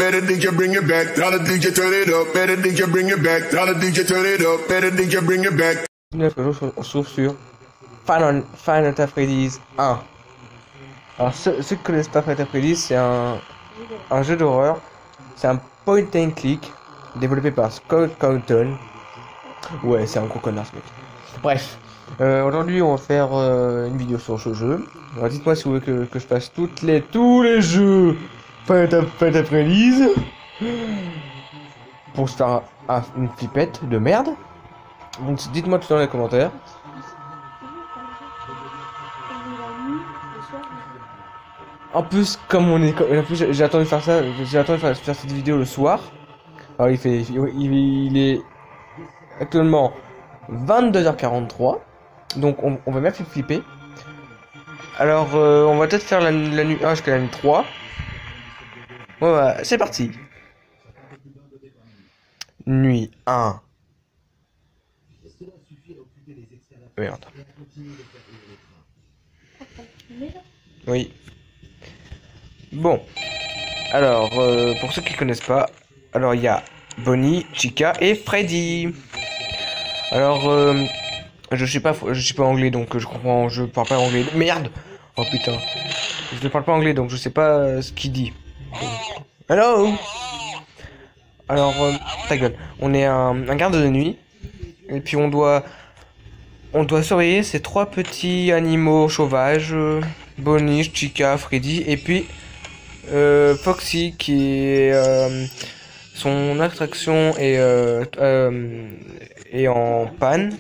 better DJ bring it back. Tell the DJ turn it up, better DJ bring it back. Tell the DJ turn it up, better DJ bring it back. On se trouve sur Final Fantasy Freddy's 1. Alors ceux qui connaissent pas Final Fantasy Freddy's, c'est un jeu d'horreur. C'est un point and click développé par Scott Cawthon. Ouais, c'est un gros connard ce mec. Bref, aujourd'hui on va faire une vidéo sur ce jeu. Alors dites-moi si vous voulez que je fasse tous les jeux Final Fantasy Freddy's pour se faire une flippette de merde. Donc dites-moi tout dans les commentaires. En plus, comme on est, en plus j'ai attendu de faire ça, j'ai attendu de faire cette vidéo le soir. Alors il est actuellement 22h43, donc on va bien flipper. Alors on va peut-être faire la nuit 1 jusqu'à la nuit 3. Voilà, c'est parti. Nuit 1. Merde. Oui. Bon. Alors, pour ceux qui connaissent pas, alors il y a Bonnie, Chica et Freddy. Alors, je sais pas anglais, donc je parle pas anglais. Merde. Oh putain. Je ne parle pas anglais, donc je sais pas ce qu'il dit. Hello. Alors, ta gueule. On est un garde de nuit, et puis on doit surveiller ces trois petits animaux sauvages, Bonnie, Chica, Freddy, et puis Foxy qui est son attraction est en panne.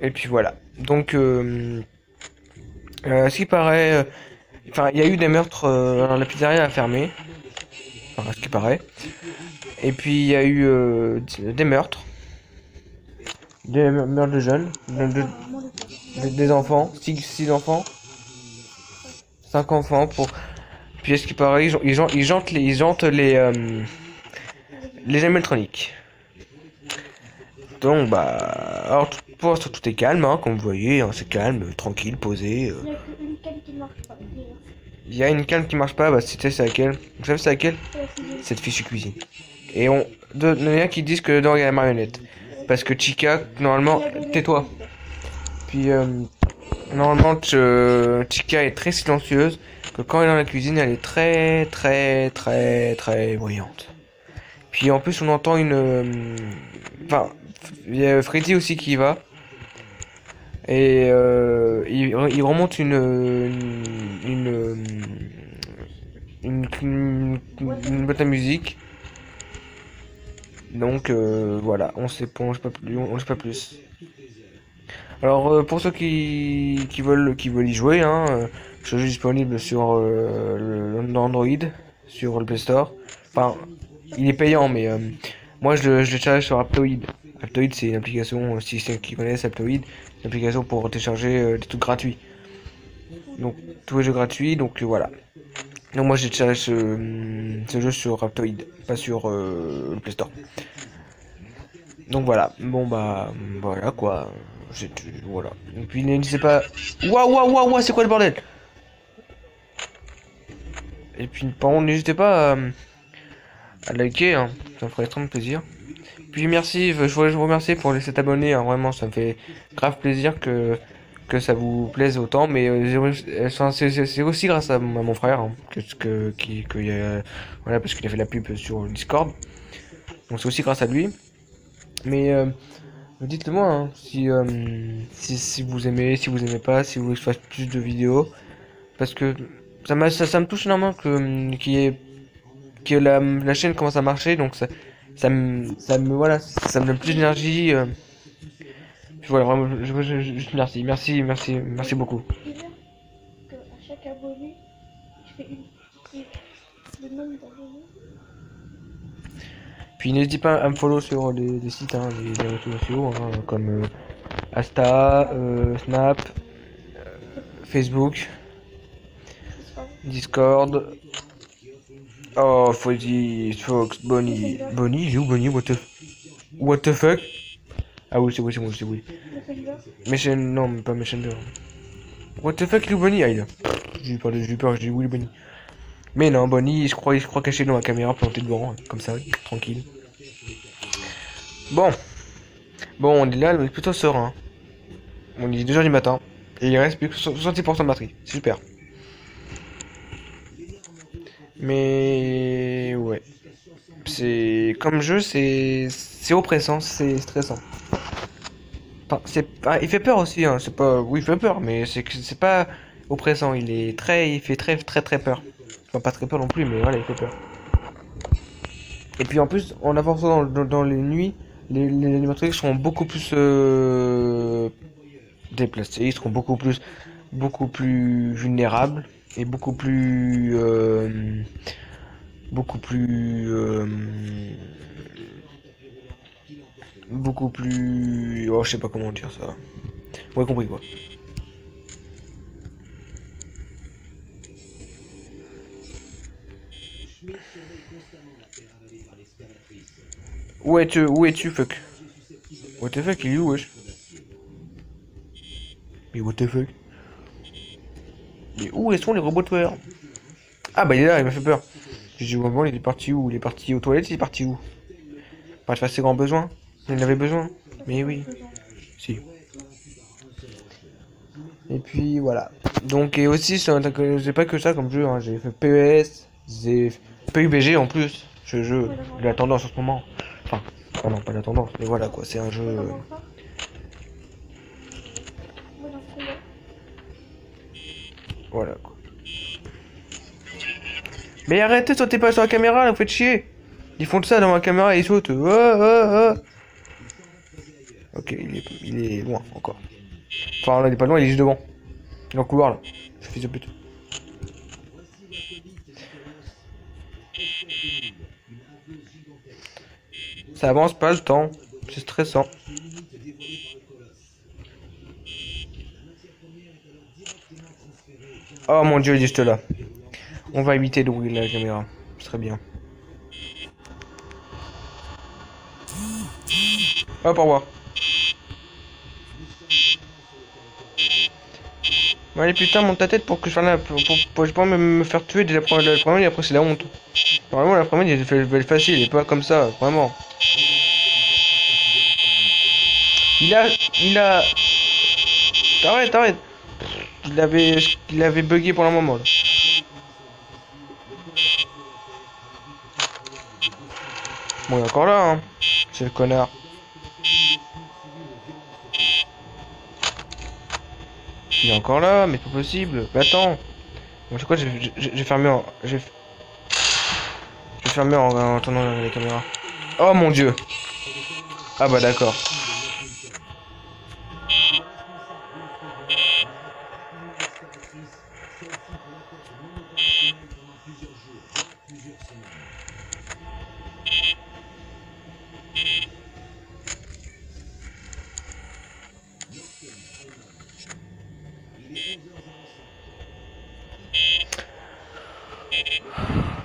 Et puis voilà. Donc ce qui paraît, enfin il y a eu des meurtres. Alors la pizzeria a fermé. Enfin ce qui paraît. Et puis il y a eu des meurtres. Des meurtres de jeunes, des enfants, 6 enfants, 5 enfants pour. Puis est-ce qu'il paraît, ils jantent les animatroniques. Donc bah, alors pour l'instant tout est calme, hein, comme vous voyez, hein, c'est calme, tranquille, posé. Il y a une canne qui marche pas, bah c'est laquelle? Vous savez c'est laquelle? Cette fichue cuisine. Et il y en a qui disent que dedans il y a la marionnette. Parce que Chica, normalement, tais-toi. Puis, normalement, Chica est très silencieuse. Que quand elle est dans la cuisine, elle est très bruyante. Puis en plus, on entend enfin, il y a Freddy aussi qui y va. Et il remonte une boîte à musique. Donc voilà, on sait pas plus. Alors pour ceux qui veulent y jouer, hein, ce jeu est disponible sur l'Android, sur le Play Store. Enfin, il est payant, mais moi je le télécharge sur Aptoid. Aptoid c'est une application, si ceux qui connaissent Aptoid, une application pour télécharger des trucs gratuits. Donc tous les jeux gratuits, donc voilà. Donc moi j'ai téléchargé ce jeu sur Aptoid, pas sur le Play Store. Donc voilà, bon bah voilà quoi, voilà. Et puis n'hésitez pas. Waouh, c'est quoi le bordel? Et puis par contre n'hésitez pas à liker, hein, ça me ferait extrêmement plaisir. Puis merci, je vous remercie pour les 7 abonnés, hein, vraiment ça me fait grave plaisir que ça vous plaise autant, mais c'est aussi grâce à mon frère, hein, voilà, parce qu'il a fait la pub sur Discord, donc c'est aussi grâce à lui. Mais dites-le moi, hein, si vous aimez, si vous aimez pas, si vous voulez que je fasse plus de vidéos, parce que ça me touche énormément que la chaîne commence à marcher, donc ça me donne plus d'énergie. Voilà, vraiment, merci beaucoup. Que à chaque abonné, je fais le nombre d'abonnés. Puis n'hésitez pas à me follow sur les sites, hein, les réseaux sociaux, hein, comme Insta, Snap, Facebook, Discord. Oh, Freddy, Fox, Bonnie, j'ai où Bonnie? What the fuck? Ah oui, c'est oui. Messenger, non, mais pas Messenger. What the fuck, il est Bonnie? Ah, il a. J'ai eu peur, j'ai dit oui, Bonnie. Mais non, Bonnie, je crois caché dans la caméra, planté devant, comme ça, tranquille. Bon, on est là, on est plutôt serein. On est 2 h du matin, et il reste plus que 70% de batterie. C'est super. Mais ouais, c'est comme jeu, c'est oppressant, c'est stressant. Enfin, il fait peur aussi, hein. C'est pas, oui, il fait peur, mais c'est pas oppressant. Il fait très peur. Enfin, pas très peur non plus, mais voilà, il fait peur. Et puis en plus, en avançant dans les nuits, les animatroniques seront beaucoup plus déplacés, ils seront beaucoup plus vulnérables et beaucoup plus, beaucoup plus, oh, je sais pas comment dire ça. Vous avez compris quoi. Où es-tu, fuck? What the fuck, il est où, wesh? Mais what the fuck? Mais où sont les robots tueurs? Ah bah il est là, il m'a fait peur. J'ai dit, bon, il est parti où? Il est parti aux toilettes, il est parti où? Pas faire ses grands besoins? Il en avait besoin? Mais oui, si. Et puis voilà. Donc, et aussi, j'ai pas que ça comme jeu, hein. J'ai fait PES, j'ai fait PUBG en plus. Ce jeu, la tendance en ce moment. Enfin, oh non, pas la tendance, mais voilà quoi, c'est un jeu. Voilà quoi. Mais arrêtez, sautez pas sur la caméra, là, vous faites chier. Ils font ça dans ma caméra, ils sautent. Ok, il est loin encore. Enfin, là, il est pas loin, il est juste devant. Il est dans le couloir là. Ce fils de pute. Ça avance pas le temps. C'est stressant. Oh mon dieu, il est juste là. On va éviter d'ouvrir la caméra. Ce serait bien. Hop, au revoir. Bon, allez putain, monte ta tête pour que je fasse pour pas me faire tuer dès la première et après c'est la honte. Normalement la première il fait facile et pas comme ça, vraiment. Il a... Arrête. Il avait bugué pour le moment là. Bon, il est encore là, hein. C'est le connard. Il est encore là, mais c'est pas possible. Mais attends. Bon, c'est quoi, j'ai fermé en... J'ai fermé en tournant les caméras. Oh mon dieu. Ah bah d'accord.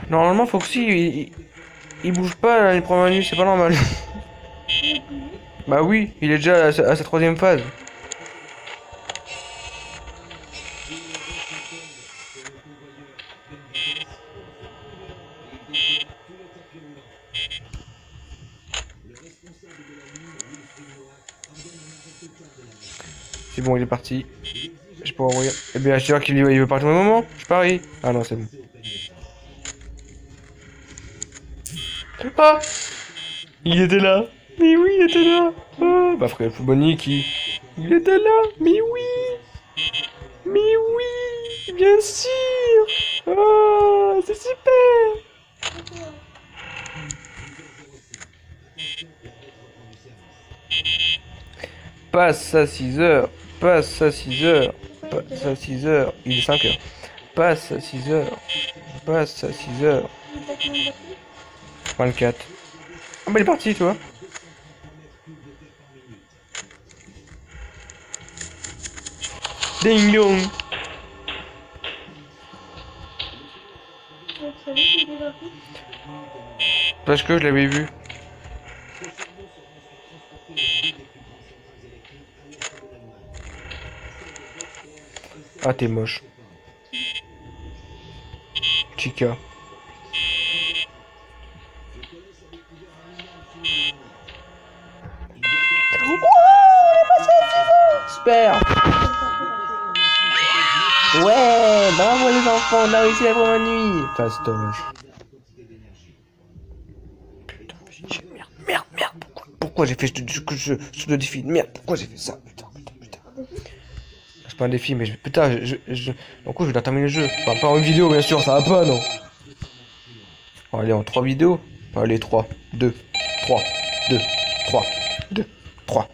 Normalement, Foxy, il bouge pas là, les premières nuits, c'est pas normal. Bah oui, il est déjà à sa 3e phase. C'est bon, il est parti. Je peux ouvrir. Eh bien, je dirais qu'il veut partir au moment. Je parie. Ah non, c'est bon. Ah, il était là. Mais oui, il était là. Ah, bah frère, Bonnie qui... Il était là. Mais oui. Mais oui. Bien sûr. Ah, c'est super. Passe à 6 heures. Passe à 6 heures. Passe à 6 heures. Il est 5 heures. Passe à 6 heures. Passe à 6 heures. 24. Ah bah il est parti, toi. Ding dong. Parce que je l'avais vu. Ah, t'es moche. Chica. Super. Ouais, bravo les enfants, on a réussi la première nuit. Fastoche. Putain, merde. Pourquoi j'ai fait ce défi? Merde, pourquoi j'ai fait ça? Putain. C'est pas un défi, mais putain, en coup, je vais terminer le jeu. Enfin, pas en une vidéo, bien sûr, ça va pas, non. Bon, allez, en 3 vidéos. Allez, 3, 2, 3, 2, 3, 2, 3.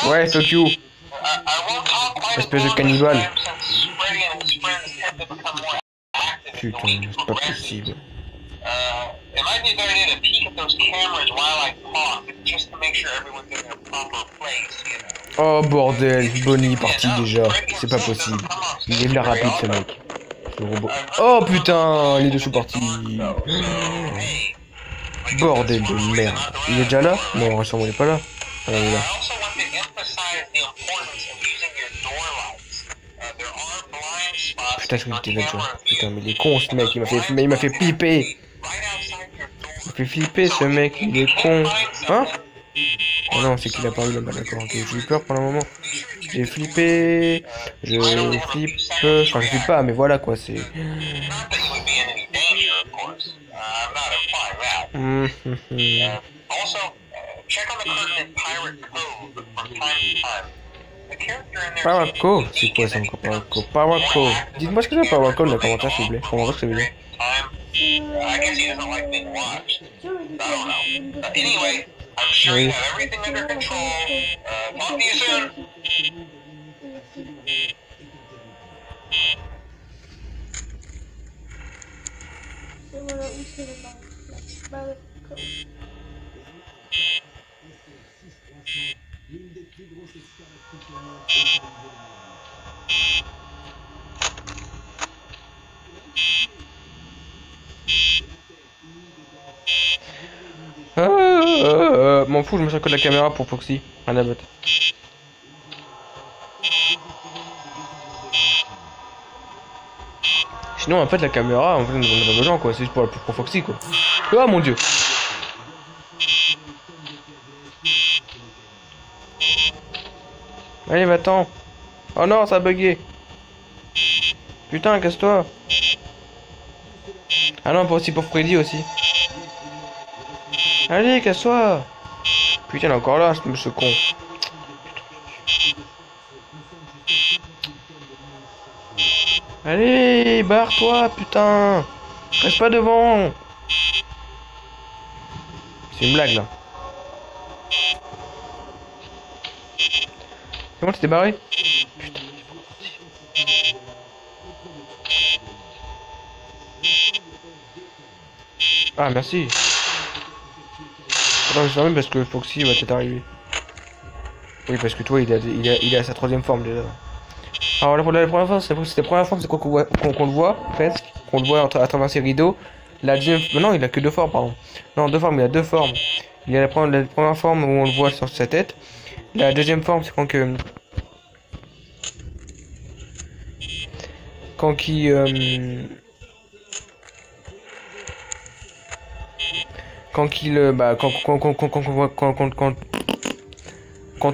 Ouais, fuck you. Espèce de cannibale. Putain, c'est pas possible. Oh bordel, Bonnie est parti déjà. C'est pas possible. Il est là rapide ce mec. Ce robot. Oh putain, les deux sont partis. Bordel de merde. Il est déjà là? Non, sûrement il est pas là. Ah, il est là. Putain, je crois que j'étais là. Putain, mais il est con ce mec, il m'a fait flipper. Il m'a fait flipper ce mec, il est con. Hein? Oh non, c'est qu'il a pas eu là, bah d'accord, ok, j'ai eu peur pendant un moment. J'ai flippé. Je flippe. Enfin, je flippe pas, mais voilà quoi, c'est. Power Code, c'est quoi ça encore Power Code? Power Code. Dites-moi ce que c'est Power Code dans les commentaires s'il vous plaît. Comment va que c'est bien. Oui. M'en fous, je me sers que de la caméra pour Foxy. Rien à battre. Sinon, en fait, la caméra, en fait, on en a besoin quoi. C'est juste pour Foxy quoi. Oh mon dieu! Allez, va-t'en! Oh non, ça a bugué! Putain, casse-toi! Ah non, aussi pour Freddy aussi. Allez, casse-toi! Putain, il est encore là, ce con. Allez, barre-toi, putain! Reste pas devant! C'est une blague là. C'est bon, tu t'es barré? Putain, ah, merci. Attends, je même parce que Foxy va peut-être arriver. Oui, parce que toi, il a sa troisième forme déjà. Alors la première forme, c'était la première forme, c'est quoi qu'on le voit, presque. Qu'on le voit à travers ses rideaux. La deuxième... Non, il a que deux formes, pardon. Non, deux formes, il a deux formes. Il y a la première forme où on le voit sur sa tête. La deuxième forme, c'est quand il... Quand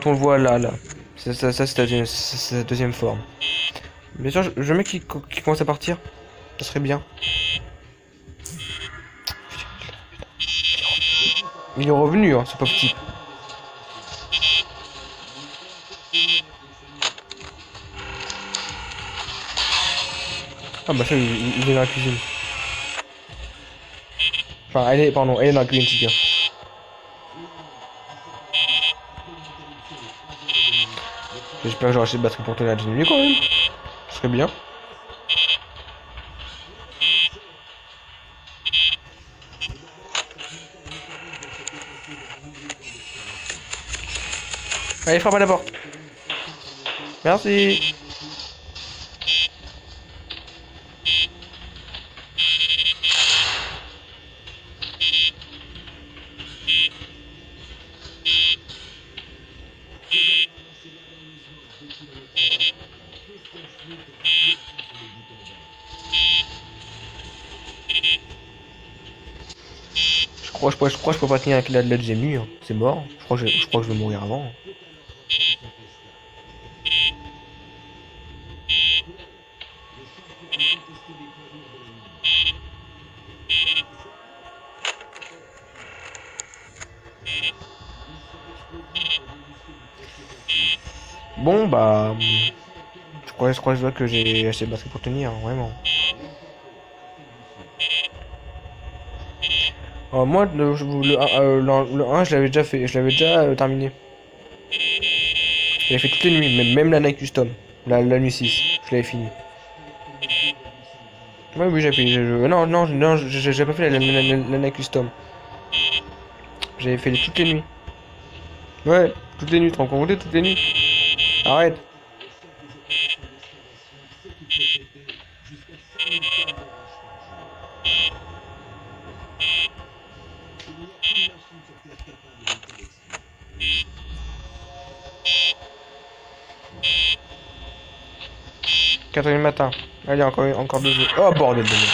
on le voit là. Ça c'est la deuxième forme. Bien sûr, je mets qui commence à partir. Ça serait bien. Il est revenu, hein, c'est pas petit. Ah bah ça, il est dans la cuisine. Enfin, elle est dans la cuisine, Chica. J'espère que j'aurai assez de batterie pour tenir la deuxième nuit quand même. Ce serait bien. Allez, frappe à la porte. Merci. je crois que je peux pas tenir avec la deuxième nuit. Hein. C'est mort. Je crois que je vais mourir avant. Bon bah, je crois que j'ai assez de batterie pour tenir, hein, vraiment. Alors moi, le 1, je l'avais déjà fait, je l'avais déjà terminé. J'avais fait toutes les nuits, même la night custom, la nuit 6, je l'avais fini. Ouais, oui, j'ai fait, non, j'ai pas fait la night custom. J'avais fait toutes les nuits. Ouais, toutes les nuits, tu te rends compte, toutes les nuits. Arrête. Quatrième matin. Allez, encore 2 jours. Oh, bordel de merde.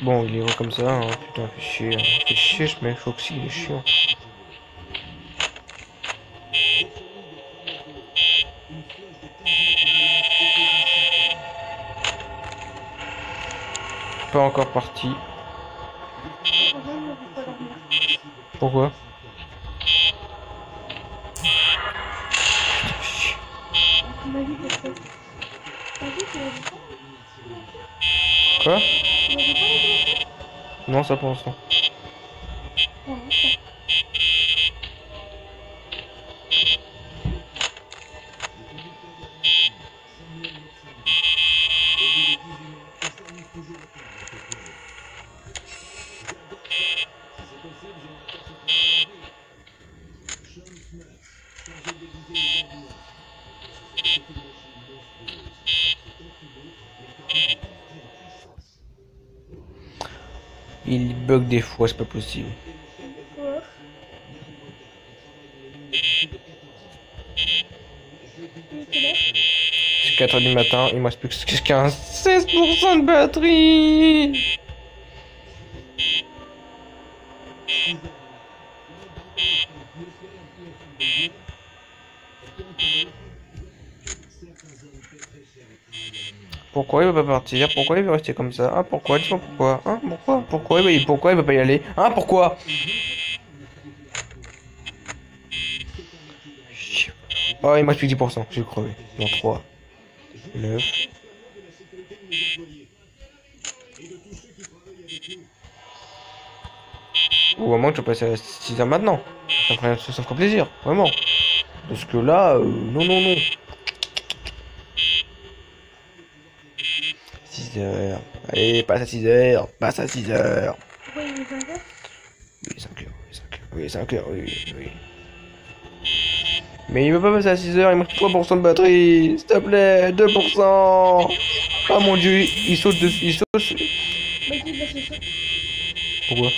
Bon, il est heureux comme ça, hein. Putain, fait chier. Hein. Fait chier, ce mec, Foxy, il est chiant. Pas encore parti. Pourquoi? Quoi? Non, ça pour l'instant. Il bug des fois, c'est pas possible. C'est 4h du matin, il me reste plus que 16% de batterie. Pourquoi il veut pas partir? Pourquoi il veut rester comme ça? Ah pourquoi? Dis-moi pourquoi? Hein pourquoi? Pourquoi il veut pas y aller? Hein pourquoi? Oh il me reste plus que 10%, j'ai crevé. Non 3, 9. Ou à moins que je passe à 6h maintenant. Ça me ferait plaisir, vraiment. Parce que là, non. 6h. Allez, passe à 6h. Passe à 6h. Oui, il est 5h. Oui, 5h. Oui, 5h, oui. Mais il veut pas passer à 6h, il manque 3% de batterie. S'il te plaît, 2%. Oh mon dieu, il saute dessus. Il saute. Vas-y, c'est ça. Pourquoi?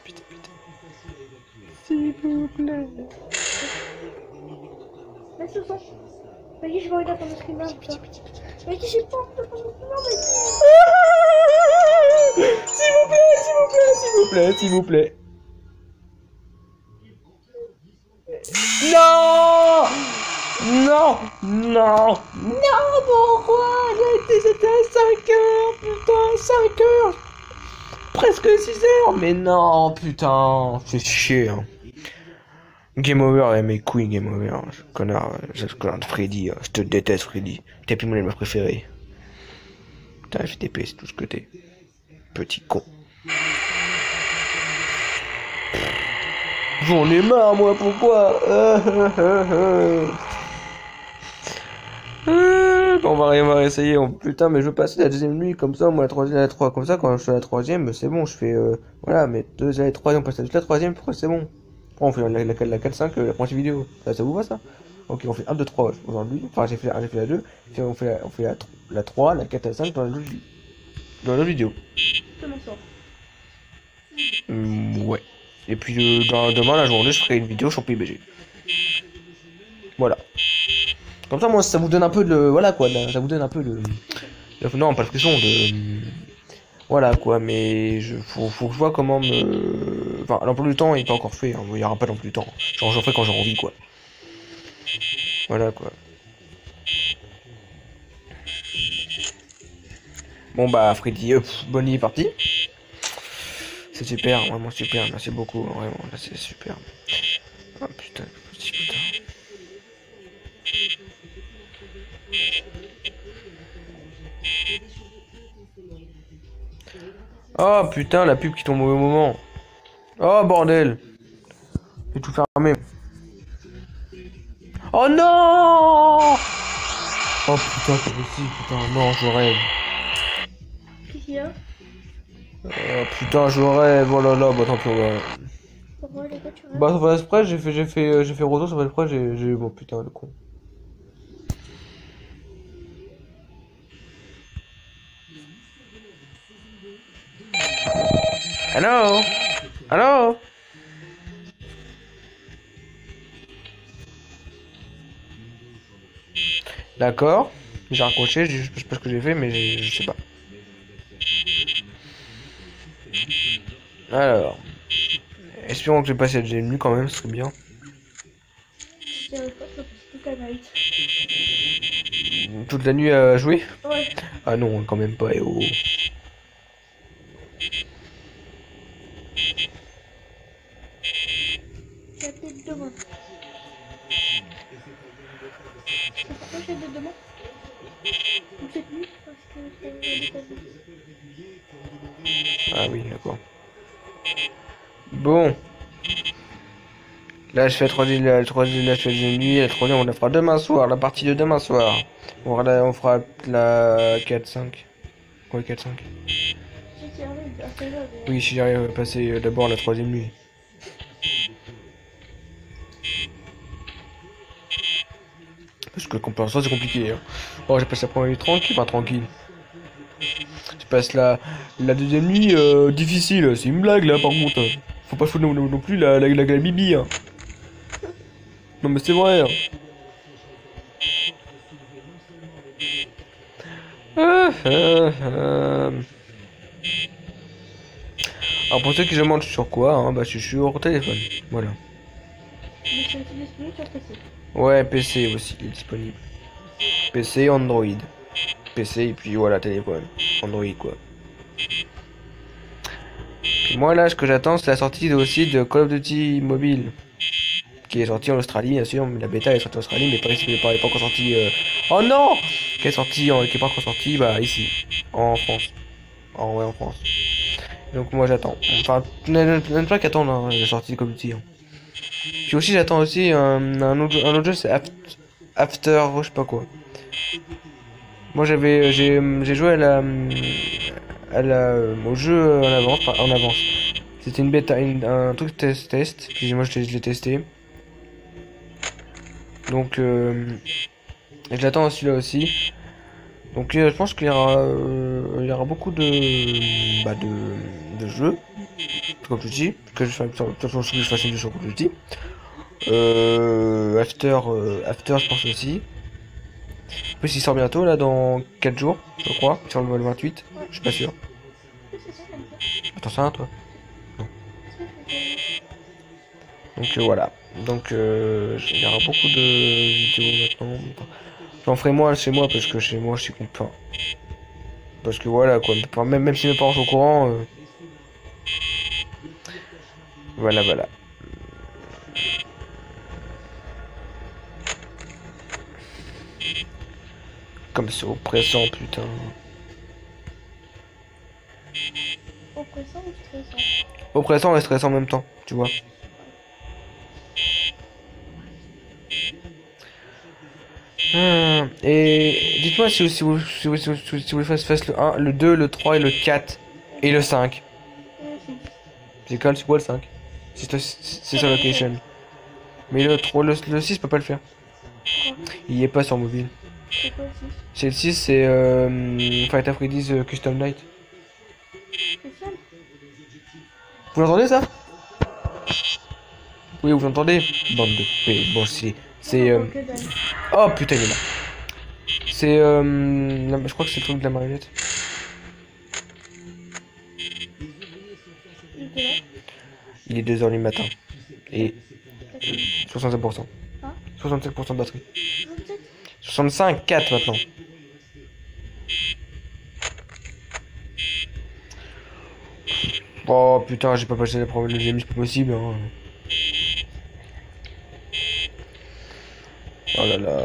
Putain. S'il vous plaît. Laisse le son. Vas-y, je vais regarder ton streamer. Vas-y, j'ai pas envie de ton streamer, vas-y. S'il vous plaît. Non, pourquoi? C'était à 5h, putain, 5h. Presque 6h, mais non, putain, c'est chier. Hein. Game over, mes couilles, game over. Connard de Freddy, je te déteste, Freddy. T'es plus mon ennemi préféré. Putain, FTP, c'est tout ce que t'es. Petit con. J'en ai marre, moi, pourquoi? On va réessayer. Putain, mais je veux passer la deuxième nuit comme ça, moi la troisième, la 3 comme ça, quand je fais la troisième, c'est bon, je fais voilà, mais la troisième, on passe juste la troisième, pourquoi c'est bon? On fait la 4-5, la prochaine vidéo. Ça vous va ça? Ok, on fait 1, 2, 3 aujourd'hui. Enfin, j'ai fait la 2, puis on fait la 3, la 4 et la 5 dans la vidéo. Comment ça? Ouais. Et puis demain la journée, je ferai une vidéo sur PUBG. Voilà. Comme ça, moi, ça vous donne un peu de... Voilà, quoi. Ça vous donne un peu de... Non, pas le frisson, de... Voilà, quoi. Mais faut que je vois comment me... Enfin, l'emploi du temps, il est pas encore fait. Hein. Il y aura pas d'emploi du temps. Genre, j'en ferai quand j'ai envie, quoi. Voilà, quoi. Bon, bah, Freddy, Bonnie est parti. C'est super, vraiment super. Merci beaucoup, vraiment. Là, c'est super. Oh, putain, petit putain. Oh putain, la pub qui tombe au mauvais moment. Oh bordel. J'ai tout fermé. Oh non. Oh putain, c'est possible, putain, non, je rêve. Qu'est-ce qu'il y a? Oh putain, je rêve, oh là là, bah tant pis, on va... Pourquoi les gars, tu rêves? Bah, ça va exprès, j'ai fait retour, ça va exprès, j'ai... Bon putain, le con. Allô? Allô? D'accord. J'ai raccroché, je sais pas ce que j'ai fait, mais je sais pas. Alors. Espérons que j'ai passé cette nuit quand même, ce serait bien. J'y arrive pas, c'est toute la night. Toute la nuit à jouer? Ouais. Ah non, quand même pas, oh. J'ai appelé demain. C'est pourquoi j'ai appelé demain? Ou cette nuit? Parce que ça va aller pas vite. Ah oui, d'accord. Bon. Là, je fais la troisième, là, je fais la nuit, la troisième, on la fera demain soir, la partie de demain soir. On fera la 4-5. Ouais, 4-5. Si tu arrives à quelle heure? Oui, si j'arrive à passer d'abord la troisième nuit. Parce que pour l'instant, c'est compliqué. Hein. Bon, j'ai passé la première nuit tranquille, pas tranquille. Je passe la deuxième nuit difficile, c'est une blague là par contre. Faut pas foutre non plus la bibi. Hein. Non mais c'est vrai. Hein. Alors pour ceux qui se demandent sur quoi, hein, bah je suis sur téléphone. Voilà. Mais c'est aussi disponible sur PC. Ouais, PC aussi, il est disponible. PC, Android. PC et puis voilà, téléphone. Android quoi. Puis moi là, ce que j'attends, c'est la sortie aussi de Call of Duty Mobile. Qui est sorti en Australie, bien sûr, mais la bêta est sortie en Australie, mais pas ici, pas encore sorti. Oh non! Qui est sorti, qui est pas encore sorti, bah ici, en France. Ouais, en France. Donc moi j'attends. Enfin, même pas qu'attendre hein, la sortie de Call of Duty. Hein. Puis aussi j'attends aussi un autre jeu, c'est After, je sais pas quoi. Moi j'ai joué au jeu en avance. C'était une bêta, un truc test, puis moi je l'ai testé. Donc je l'attends celui-là aussi. Donc je pense qu'il y aura beaucoup de jeux Call of Duty, que je fasse une jeu sur Call of Duty. After je pense aussi. En plus il sort bientôt là dans 4 jours, je crois, sur le 28, je suis pas sûr. Attends ça toi. Non. Donc voilà. Donc il y aura beaucoup de vidéos maintenant. J'en ferai moins chez moi parce que chez moi je suis content. Parce que voilà quoi, même si mes parents sont au courant. Voilà. Comme c'est oppressant putain. Oppressant ou stressant? Oppressant et stressant en même temps, tu vois. Et dites-moi si vous faites le 1, le 2, le 3 et le 4 et le 5. C'est quoi le 5? C'est sur location. Mais le 3, le 6 peut pas le faire. Il y est pas sur mobile. C'est quoi le 6? C'est le 6, c'est Fight Freddy's Custom Night. Spécial? Vous l'entendez ça? Oui, vous entendez? Bande de P. Bon, c'est Oh, que dalle. Oh putain, il est là. C'est je crois que c'est le truc de la marionnette. Il était là. Il est 2 h du matin. Et D'accord. 65%. Hein? 65% de batterie. 67? 65, 4 maintenant. Oh putain, j'ai pas passé la première deuxième, c'est pas possible. Hein. Oh là là.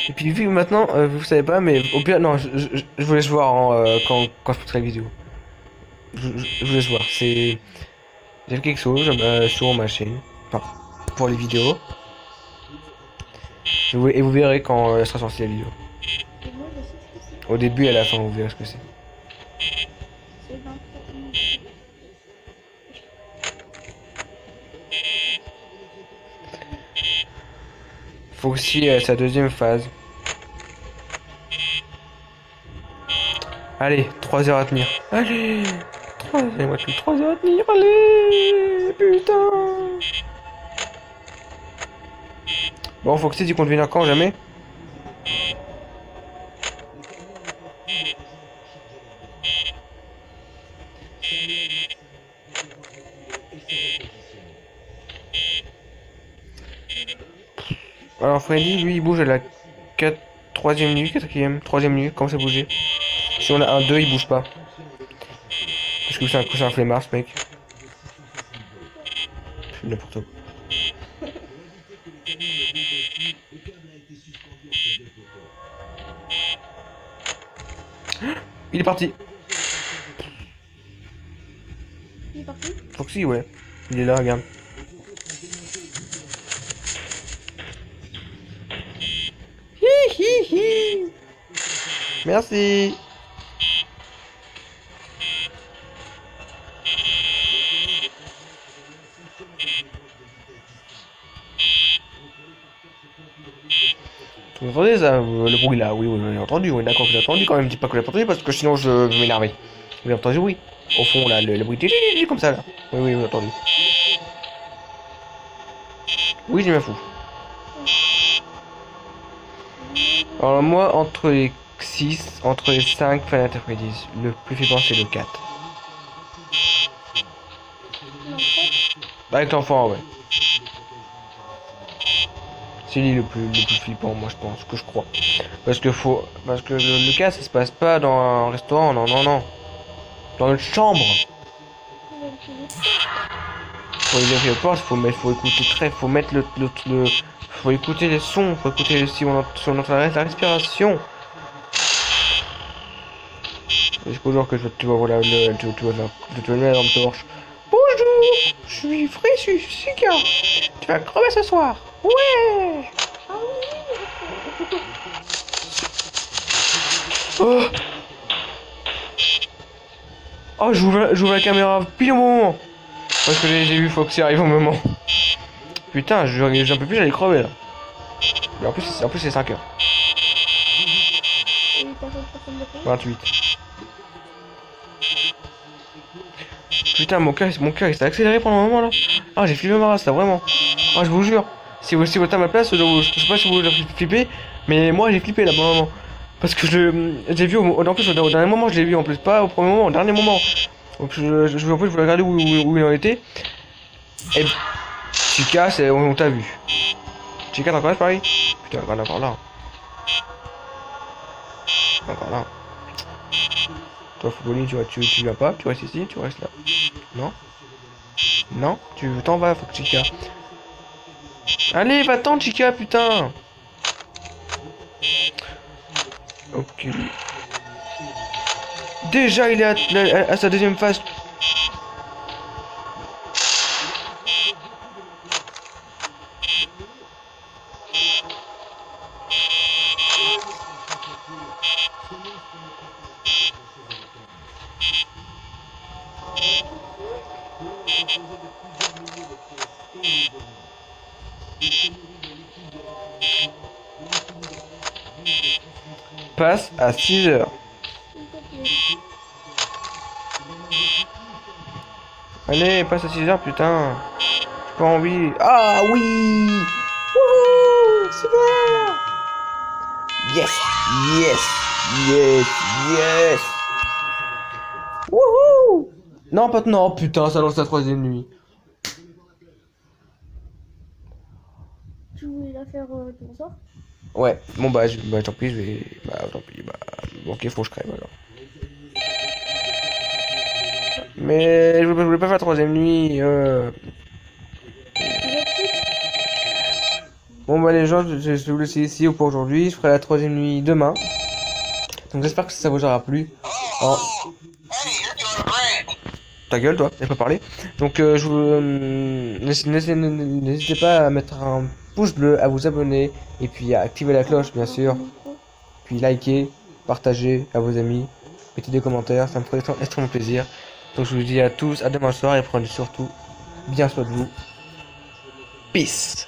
Et puis vu que maintenant, vous savez pas, mais au pire, non, je vous laisse voir hein, quand je ferai la vidéo. Je vous laisse voir. C'est. J'ai fait quelque chose sur ma chaîne. Enfin, pour les vidéos. Et vous verrez quand elle sera sortie la vidéo. Et moi, je sais ce que c'est. Au début et à la fin, vous verrez ce que c'est. C'est 23 minutes. Foxy sa deuxième phase. Allez, 3 heures à tenir. Allez 3 heures, il me reste plus que 3 heures à tenir. Allez putain. Bon, Foxy, tu comptes venir quand? Jamais? Alors Freddy, lui, il bouge à la 3ème minute, 4ème, 3ème minute, comment ça bouger? Si on a un 2, il bouge pas. Parce que c'est un flemmard, ce mec. C'est n'importe quoi. Il est parti. Il est parti? Foxy, ouais. Il est là, regarde. Hi hi hi. Merci. Vous entendez ça, le bruit là? Oui, oui, j'ai entendu, oui, d'accord, j'ai entendu quand même, dis pas que j'ai entendu parce que sinon je vais m'énerver. Vous avez entendu, oui. Au fond là, le bruit comme ça là. Oui, oui, j'ai entendu. Oui, j'ai bien fou. Alors moi, entre les 6, entre les 5 Final Fantasy, le plus flippant c'est le 4. Avec l'enfant, ouais. C'est lui le plus flippant, moi je pense, que je crois. Parce que le 4 ça se passe pas dans un restaurant, non, non, non. Dans une chambre. Pour les portes, faut écouter faut mettre faut écouter les sons, faut écouter si on entend la respiration. Jusqu'au jour que tu vas voir tu vas la lampe torche. Bonjour, je suis Suka. Tu vas crever ce soir. Ouais. Oh, oh, j'ouvre la caméra pile au moment. Parce que j'ai vu Foxy arriver au moment. Putain, j'en peux plus, j'allais crever là. Mais en plus c'est 5 heures. 28. Putain, mon cœur il s'est accéléré pendant un moment là. Ah, j'ai flippé ma race là, vraiment. Ah, je vous jure. Si vous êtes à ma place, je sais pas si vous avez flippé, mais moi j'ai flippé là pendant un moment. Parce que j'ai vu en plus au dernier moment, je l'ai vu en plus, pas au premier moment, au dernier moment. En plus, je voulais regarder où il en était. Et Chica, on t'a vu. Chica, t'es encore là, pareil? Putain, regarde encore là. Encore là. Toi, Fouboli, tu viens pas, tu restes ici, tu restes là. Non? Non? Tu t'en vas, faut que Chica. Allez, va-t'en, Chica, putain! Ok. Déjà, il est à sa deuxième phase. Passe à 6 heures. Allez, passe à 6h, putain. J'ai pas envie. Ah oui. Wouhou, super. Yes, yes, yes, yes. Wouhou. Non, pas non, putain, ça lance la 3e nuit. Tu voulais la faire pour ça? Ouais, bon bah, tant pis, je vais... Bah tant pis, bah... Ok, faut que je crève alors. Mais je voulais pas faire la 3e nuit. Bon bah les gens, je vais vous laisser ici pour aujourd'hui. Je ferai la 3e nuit demain. Donc j'espère que ça vous aura plu. Oh. Ta gueule toi, j'ai pas parlé. Donc je vous... n'hésitez pas à mettre un pouce bleu, à vous abonner. Et puis à activer la cloche bien sûr. Puis liker, partager à vos amis. Mettez des commentaires, ça me ferait extrêmement plaisir. Donc je vous dis à tous, à demain soir et prenez surtout bien soin de vous. Peace.